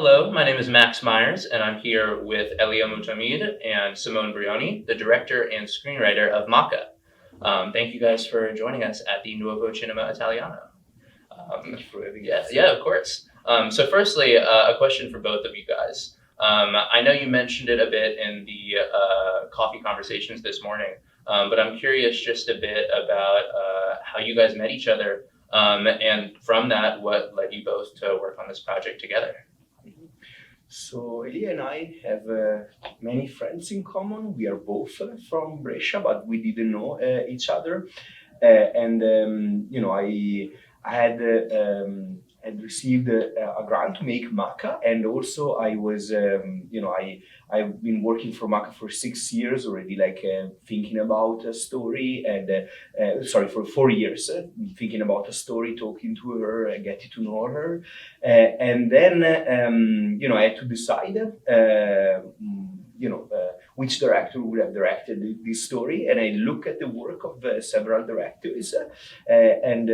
Hello, my name is Max Meyers, and I'm here with Elia Moutamid and Simone Brioni, the director and screenwriter of Maka. Thank you guys for joining us at the Nuovo Cinema Italiano. Thank you for having us. Yeah, of course. So firstly, a question for both of you guys. I know you mentioned it a bit in the coffee conversations this morning, but I'm curious just a bit about how you guys met each other, and from that, what led you both to work on this project together. So Elia and I have many friends in common. We are both from Brescia, but we didn't know each other. I had received a grant to make Maka, and also I was, I've been working for Maka for 6 years already, thinking about a story, and for 4 years, thinking about a story, talking to her, getting to know her, and then I had to decide, which director would have directed this story, and I look at the work of several directors, and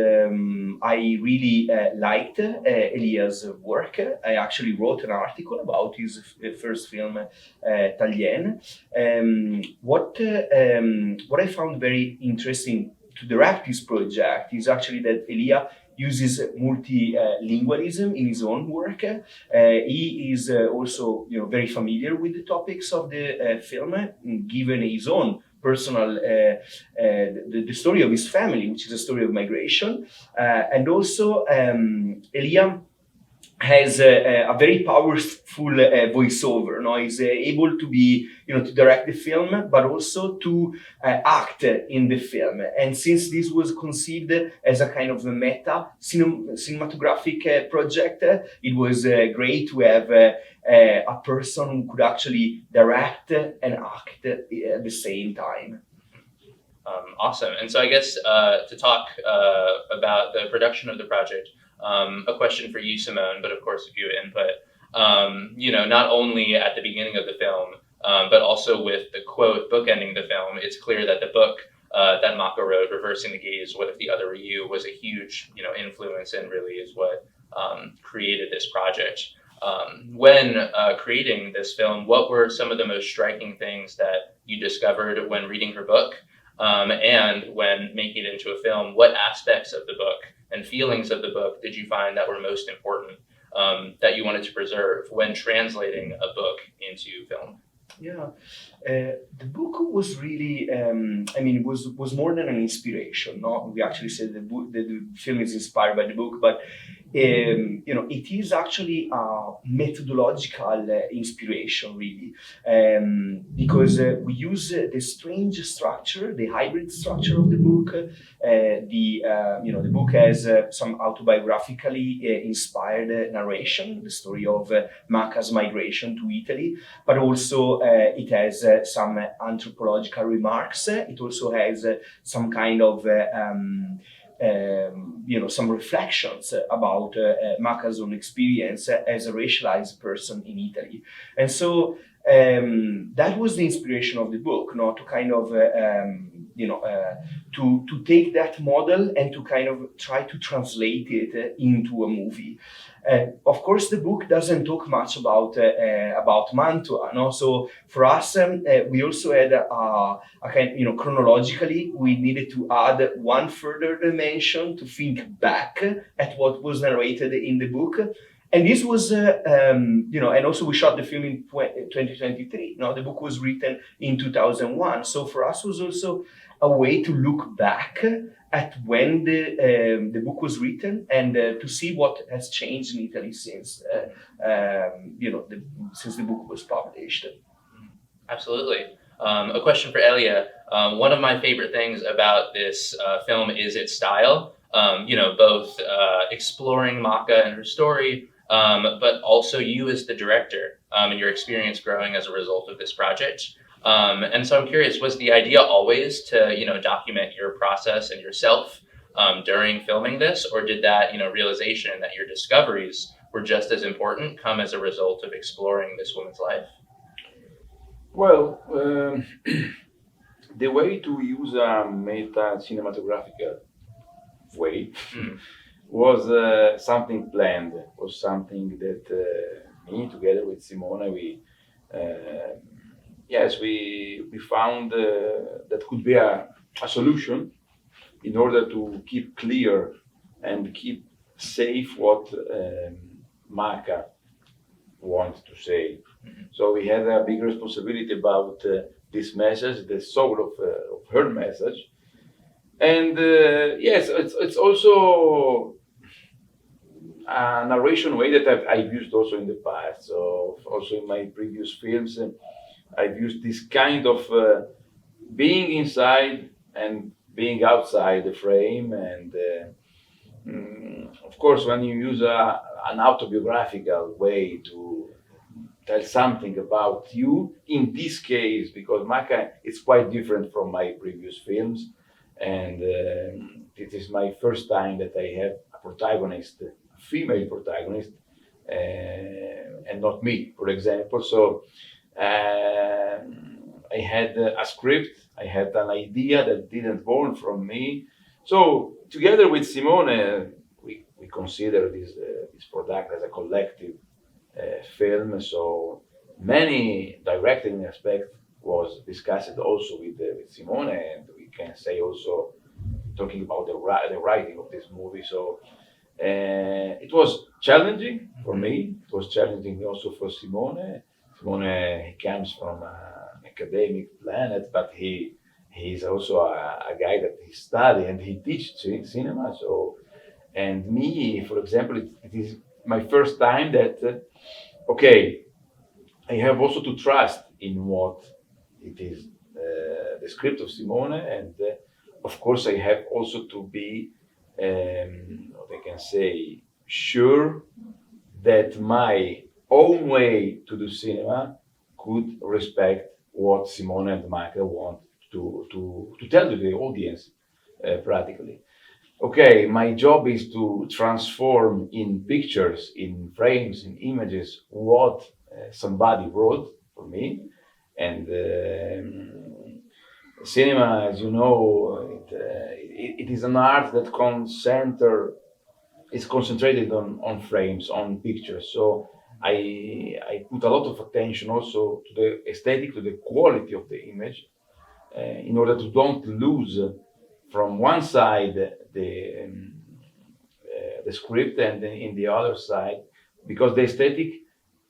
I really liked Elia's work. I actually wrote an article about his first film, Italiano. What I found very interesting to direct this project is actually that Elia uses multilingualism in his own work. He is also, very familiar with the topics of the film, given his own personal, the story of his family, which is a story of migration, and also Elia has a very powerful voiceover. No, he's able to be, to direct the film, but also to act in the film. And since this was conceived as a kind of a meta cinematographic project, it was great to have a person who could actually direct and act at the same time. Awesome. And so I guess to talk about the production of the project, a question for you, Simone, but of course, if you input, not only at the beginning of the film, but also with the quote bookending the film, it's clear that the book that Maka wrote, Reversing the Gaze, What If the Other Were You, was a huge, influence and really is what created this project. When creating this film, what were some of the most striking things that you discovered when reading her book? And when making it into a film, what aspects of the book and feelings of the book did you find that were most important, that you wanted to preserve when translating a book into film? Yeah, the book was really, was more than an inspiration. No, we actually said the film is inspired by the book, but it is actually a methodological inspiration, really, because we use the strange structure, the hybrid structure of the book. The book has some autobiographically inspired narration, the story of Maka's migration to Italy, but also it has some anthropological remarks. It also has some kind of some reflections about Maka's own experience as a racialized person in Italy. And so that was the inspiration of the book, to kind of, to take that model and to kind of try to translate it into a movie. Of course, the book doesn't talk much about Mantua. No? So for us, we also had a kind, chronologically, we needed to add one further dimension to think back at what was narrated in the book. And this was, and also we shot the film in 2023. The book was written in 2001. So for us, was also a way to look back at when the book was written and to see what has changed in Italy since, since the book was published. Absolutely. A question for Elia. One of my favorite things about this film is its style. Both exploring Maka and her story, but also you as the director and your experience growing as a result of this project. And so I'm curious, was the idea always to, document your process and yourself during filming this, or did that, realization that your discoveries were just as important come as a result of exploring this woman's life? Well, the way to use a meta-cinematographic way was something planned, was something that me together with Simone, we found that could be a solution in order to keep clear and keep safe what Maka wants to say. So we had a big responsibility about this message, the soul of her message. And yes, it's also a narration way that I've used also in the past. So also in my previous films, I've used this kind of being inside and being outside the frame. And of course, when you use an autobiographical way to tell something about you, in this case, because Maka is quite different from my previous films, and it is my first time that I have a protagonist, a female protagonist, and not me, for example. So I had a script, I had an idea that didn't born from me. So together with Simone, we consider this product as a collective film. So many directing aspects was discussed also with Simone, and we can say also talking about the writing of this movie. So it was challenging for me. It was challenging also for Simone. Simone, he comes from an academic planet, but he's also a guy that he studied and he teaches cinema. So, and me, for example, it is my first time that okay, I have also to trust in what it is, the script of Simone, and of course I have also to be, what I can say, sure that my own way to do cinema could respect what Simone and Maka want to tell to the audience, practically. Okay, my job is to transform in pictures, in frames, in images, what somebody wrote for me. And cinema, as you know, it is an art that is concentrated on frames, on pictures. So I put a lot of attention also to the aesthetic, to the quality of the image, in order to don't lose from one side the script, and then in the other side, because the aesthetic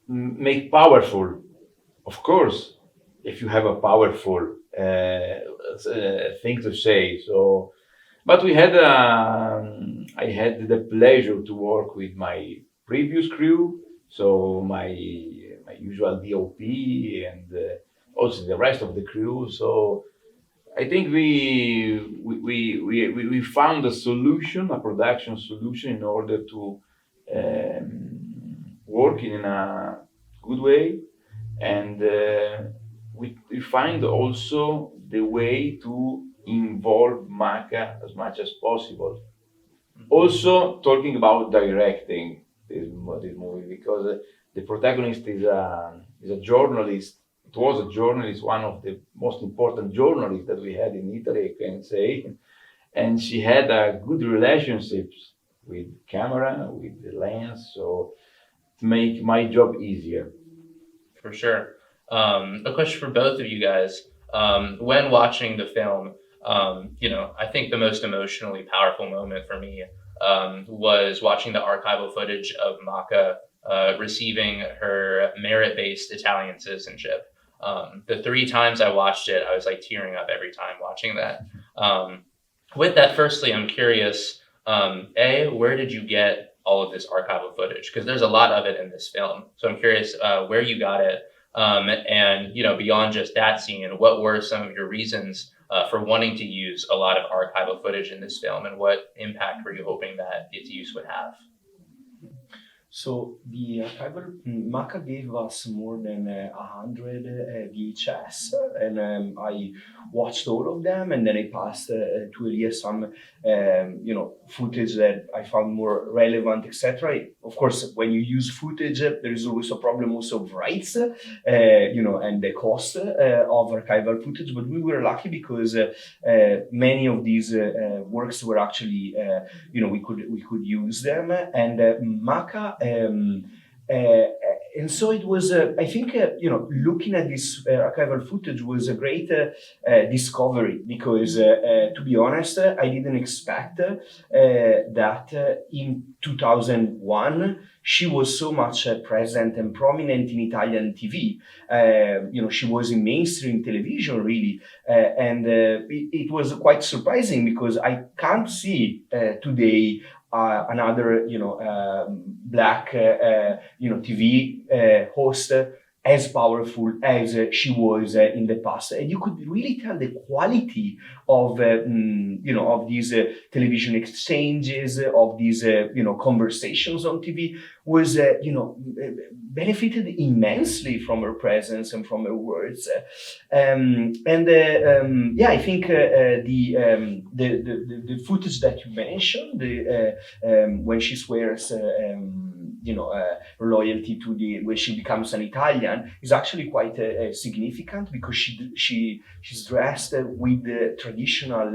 make powerful. Of course, if you have a powerful thing to say. So, but I had the pleasure to work with my previous crew, so my usual DOP and also the rest of the crew. So I think we found a solution, a production solution, in order to work in a good way, and we find also the way to involve Maka as much as possible. Also talking about directing this movie, because the protagonist is a journalist. It was a journalist, one of the most important journalists that we had in Italy, I can say. And she had a good relationships with camera, with the lens, so to make my job easier. For sure. A question for both of you guys. When watching the film, I think the most emotionally powerful moment for me was watching the archival footage of Maka receiving her merit-based Italian citizenship. The 3 times I watched it, I was like tearing up every time watching that. With that, firstly, I'm curious, where did you get all of this archival footage? Because there's a lot of it in this film. So I'm curious where you got it. And, beyond just that scene, what were some of your reasons for wanting to use a lot of archival footage in this film, and what impact were you hoping that its use would have? So the archival, Maka gave us more than 100 VHS, and I watched all of them, and then I passed to Elia some, footage that I found more relevant, etc. Of course, when you use footage, there is always a problem also of rights, and the cost of archival footage. But we were lucky because many of these works were actually, we could use them, and Maka. and so it was, I think, looking at this archival footage was a great discovery because, to be honest, I didn't expect that in 2001 she was so much present and prominent in Italian TV. She was in mainstream television, really, and it was quite surprising because I can't see today another, black, TV host as powerful as she was in the past, and you could really tell the quality of, of these television exchanges, of these, conversations on TV was, benefited immensely from her presence and from her words, I think the footage that you mentioned, when she swears, loyalty to when she becomes an Italian, is actually quite significant because she's dressed with the traditional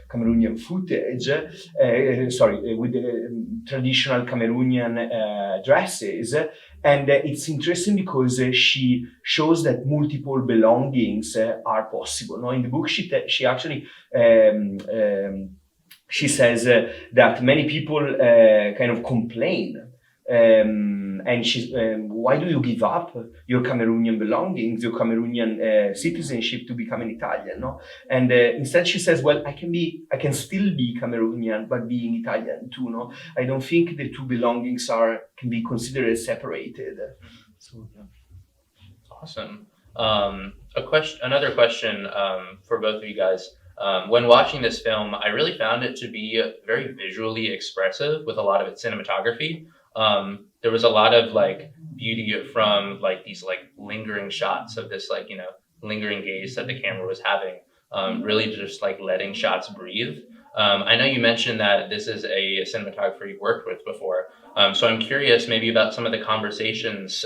Cameroonian footage, with the traditional Cameroonian dresses. And it's interesting because she shows that multiple belongings are possible. Now, in the book, she actually she says that many people kind of complain. And she's, why do you give up your Cameroonian belongings, your Cameroonian citizenship to become an Italian? No, and instead she says, well, I can still be Cameroonian, but being Italian too. No, I don't think the two belongings can be considered as separated. So, yeah. Awesome. Another question for both of you guys. When watching this film, I really found it to be very visually expressive with a lot of its cinematography. There was a lot of beauty from these lingering shots of this lingering gaze that the camera was having, really just letting shots breathe. I know you mentioned that this is a cinematographer you've worked with before, so I'm curious maybe about some of the conversations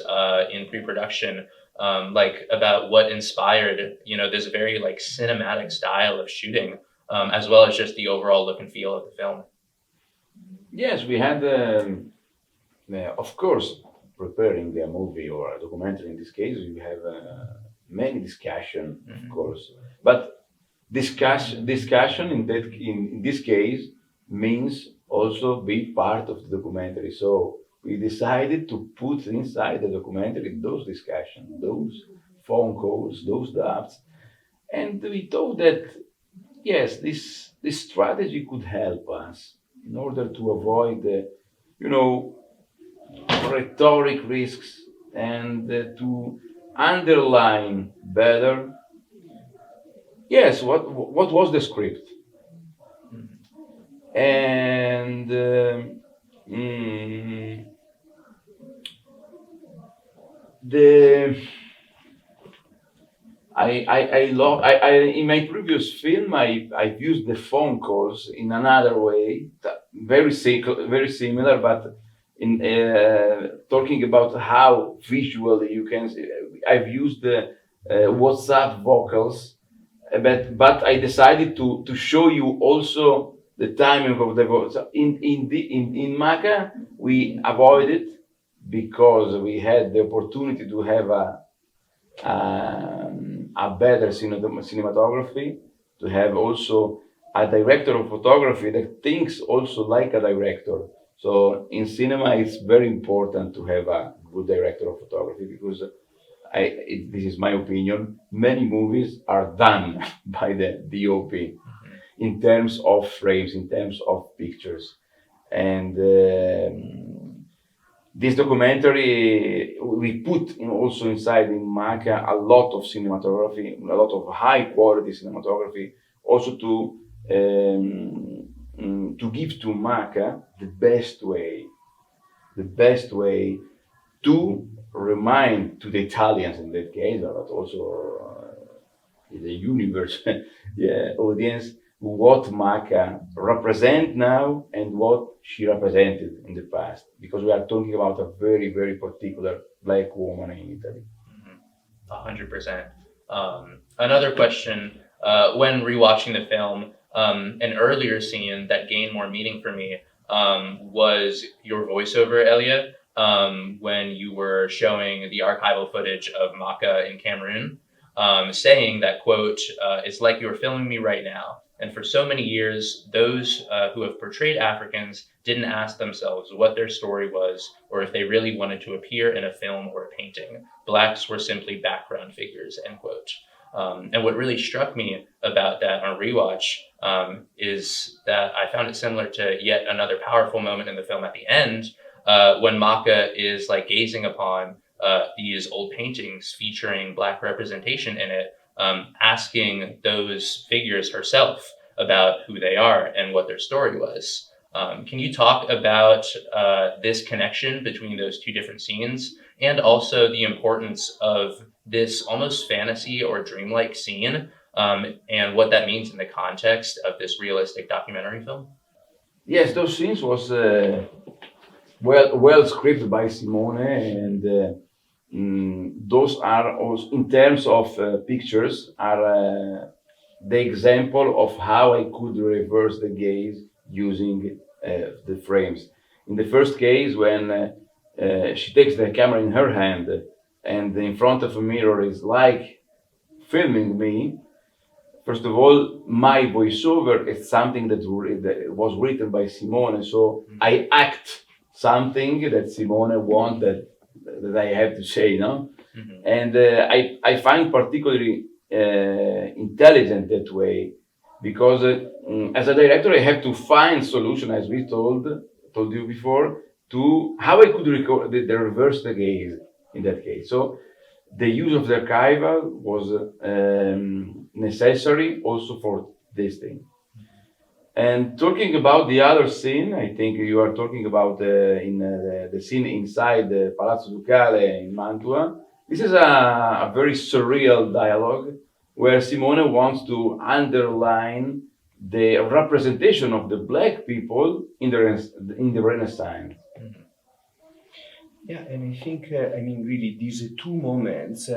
in pre-production, about what inspired this very cinematic style of shooting, as well as just the overall look and feel of the film. Yes, we had. Of course, preparing the movie or a documentary in this case, we have many discussion, of course. But discussion in this case means also be part of the documentary. So we decided to put inside the documentary those discussions, those phone calls, those drafts, and we thought that yes, this strategy could help us in order to avoid the, rhetoric risks and to underline better. Yes, what was the script? And I in my previous film I've used the phone calls in another way, very similar, but in talking about how visually you can. I've used the WhatsApp vocals, but I decided to show you also the timing of the voice. In Maka we avoided because we had the opportunity to have a better cinematography, to have also a director of photography that thinks also like a director. So in cinema, it's very important to have a good director of photography because this is my opinion. Many movies are done by the DOP in terms of frames, in terms of pictures, and this documentary we put also inside in Maka a lot of cinematography, a lot of high quality cinematography, also to give to Maka the best way to remind to the Italians in that case, but also the universe, audience, what Maka represents now and what she represented in the past, because we are talking about a very, very particular black woman in Italy. 100%. Another question, when rewatching the film, an earlier scene that gained more meaning for me was your voiceover, Elia. when you were showing the archival footage of Maka in Cameroon, saying that, quote, "It's like you're filming me right now. And for so many years, those who have portrayed Africans didn't ask themselves what their story was or if they really wanted to appear in a film or a painting. Blacks were simply background figures," end quote. And what really struck me about that on rewatch is that I found it similar to yet another powerful moment in the film at the end, when Maka is like gazing upon these old paintings featuring Black representation in it, asking those figures herself about who they are and what their story was. Can you talk about this connection between those two different scenes, and also the importance of this almost fantasy or dreamlike scene, and what that means in the context of this realistic documentary film? Yes, those scenes was well scripted by Simone, and those are also, in terms of pictures, are the example of how I could reverse the gaze using the frames. In the first case, when she takes the camera in her hand and in front of a mirror is like filming me, first of all, my voiceover is something that was written by Simone, so I act something that Simone wanted that I have to say, no? Mm-hmm. And I find particularly intelligent that way, because as a director I have to find solution, as we told you before, to how I could record the reverse the gaze in that case. So the use of the archival was necessary also for this thing. And talking about the other scene, I think you are talking about the scene inside the Palazzo Ducale in Mantua. This is a very surreal dialogue where Simone wants to underline the representation of the Black people in the Renaissance. Mm-hmm. Yeah, and I think, really, these two moments,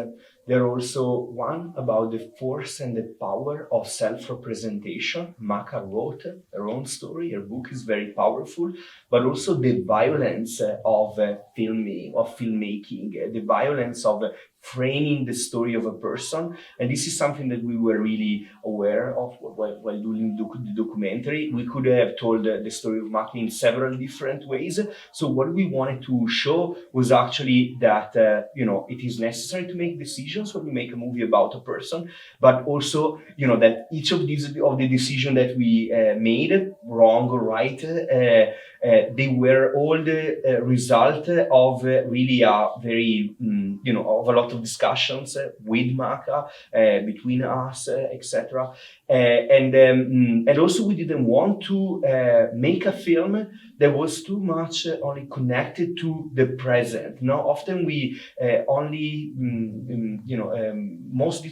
they're also one about the force and the power of self-representation. Maka wrote her own story, her book is very powerful, but also the violence of filmmaking, the violence of framing the story of a person. And this is something that we were really aware of while doing the documentary. We could have told the story of Maka in several different ways. So what we wanted to show was actually that, it is necessary to make decisions when we make a movie about a person, but also, that each of the decisions that we made, wrong or right, they were all the result of really a very, of a lot of discussions with Maka, between us, etc. And also we didn't want to make a film that was too much only connected to the present. Often we only, most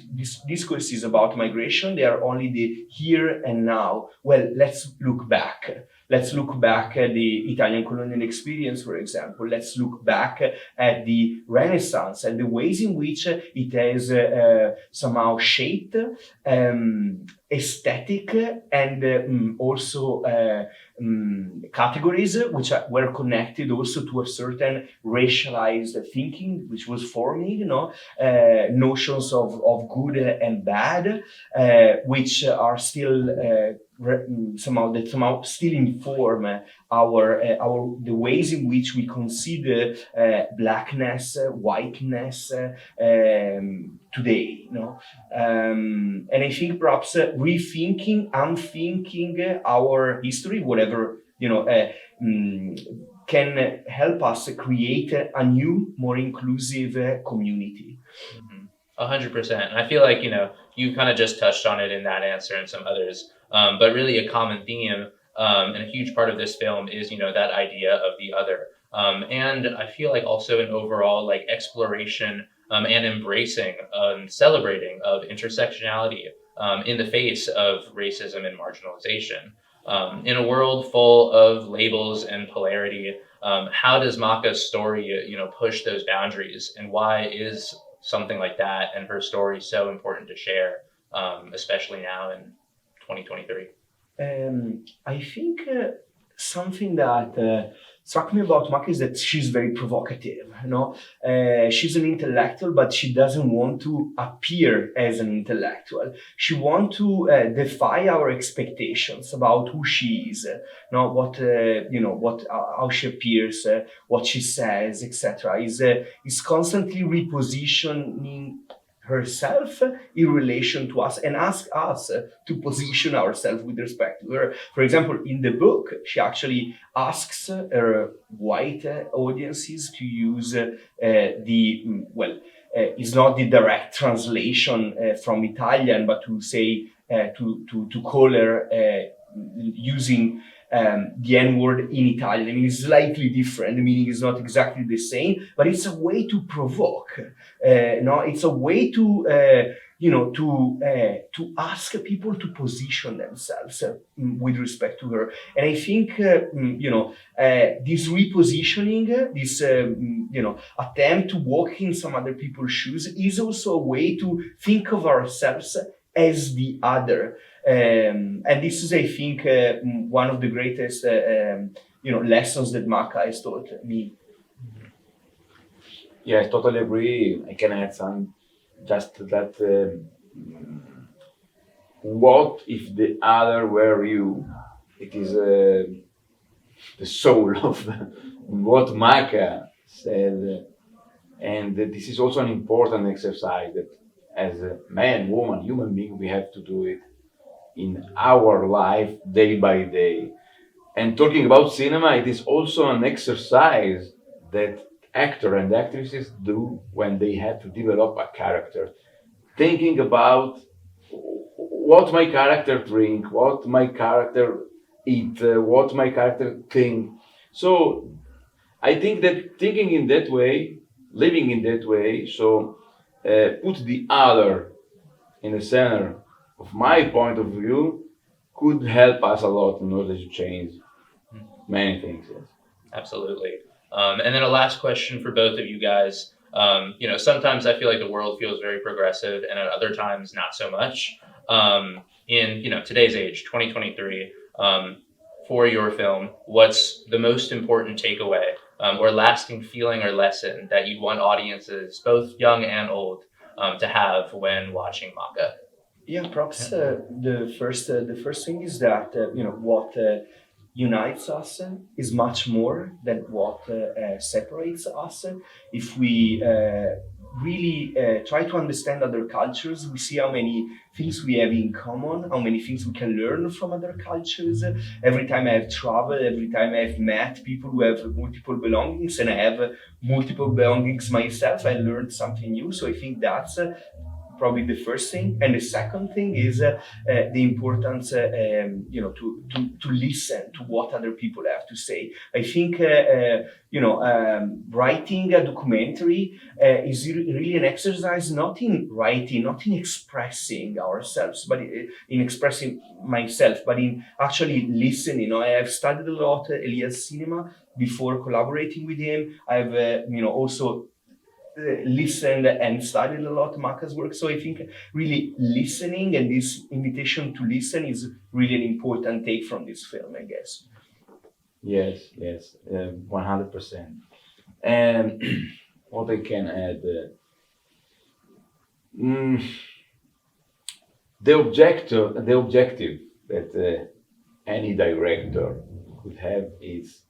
discourses about migration, they are only the here and now. Well, let's look back. Let's look back at the Italian colonial experience, for example. Let's look back at the Renaissance and the ways in which it has somehow shaped aesthetic and also categories which were connected also to a certain racialized thinking, which was forming, notions of good and bad, which are still somehow still inform the ways in which we consider blackness, whiteness today. And I think perhaps unthinking our history, whatever can help us create a new, more inclusive community. 100%. And I feel like, you kind of just touched on it in that answer and some others. But really a common theme and a huge part of this film is, that idea of the other. And I feel like also an overall exploration and embracing, celebrating of intersectionality in the face of racism and marginalization. In a world full of labels and polarity, how does Maka's story, push those boundaries, and why is something like that and her story so important to share, especially now in 2023? I think something that struck me about Maka is that she's very provocative. She's an intellectual, but she doesn't want to appear as an intellectual. She wants to defy our expectations about who she is, how she appears, what she says, etc. Is constantly repositioning herself in relation to us and ask us to position ourselves with respect to her. For example, in the book, she actually asks her white audiences to use it's not the direct translation from Italian, but to say, to call her using the N-word in Italian. I mean, it's slightly different. The meaning is not exactly the same, but it's a way to provoke. It's a way to ask people to position themselves with respect to her. And I think, this repositioning, this, attempt to walk in some other people's shoes is also a way to think of ourselves as the other. And this is, I think, one of the greatest, lessons that Maka has taught me. Yeah, I totally agree. I can add some, just that. What if the other were you? It is the soul of what Maka said, and this is also an important exercise that, as a man, woman, human being, we have to do it in our life day by day. And talking about cinema, it is also an exercise that actors and actresses do when they have to develop a character. Thinking about what my character drink, what my character eat, what my character think. So I think that thinking in that way, living in that way, so put the other in the center of my point of view could help us a lot in order to change many things. Yes. Absolutely. And then a last question for both of you guys. Sometimes I feel like the world feels very progressive, and at other times not so much. In today's age, 2023, for your film, what's the most important takeaway or lasting feeling or lesson that you want audiences, both young and old, to have when watching Maka? Yeah, perhaps the first thing is that what unites us is much more than what separates us. If we really try to understand other cultures, we see how many things we have in common, how many things we can learn from other cultures. Every time I have traveled, every time I have met people who have multiple belongings, and I have multiple belongings myself, I learned something new. So I think that's probably the first thing. And the second thing is the importance, to listen to what other people have to say. I think, writing a documentary is really an exercise, not in writing, not in expressing ourselves, but in expressing myself, but in actually listening. I have studied a lot Elia's cinema before collaborating with him. I've, also listened and studied a lot Maka's work. So I think really listening and this invitation to listen is really an important take from this film, I guess. Yes, 100%. And what I can add, the objective that any director could have is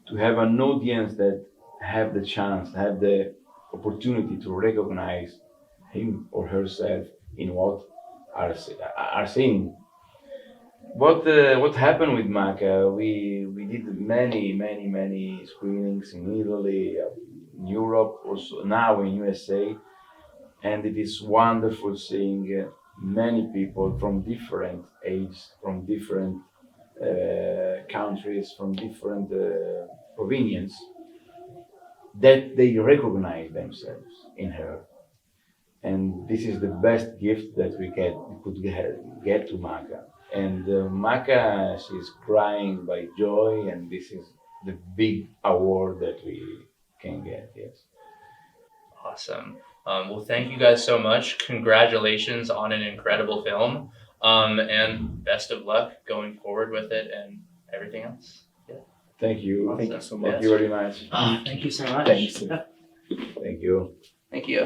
to have an audience that have the chance, have the opportunity to recognize him or herself in what are seeing. What happened with Maka? We did many screenings in Italy, in Europe, also now in USA, and it is wonderful seeing many people from different ages, from different countries, from different provinces, that they recognize themselves in her. And this is the best gift that we could get to Maka. And Maka, she's crying by joy, and this is the big award that we can get, yes. Awesome. Well, thank you guys so much. Congratulations on an incredible film, and best of luck going forward with it and everything else. Yeah. Thank you. Thank you so much. Thank you very much. Thank you so much. Thanks. Thank you. Thank you.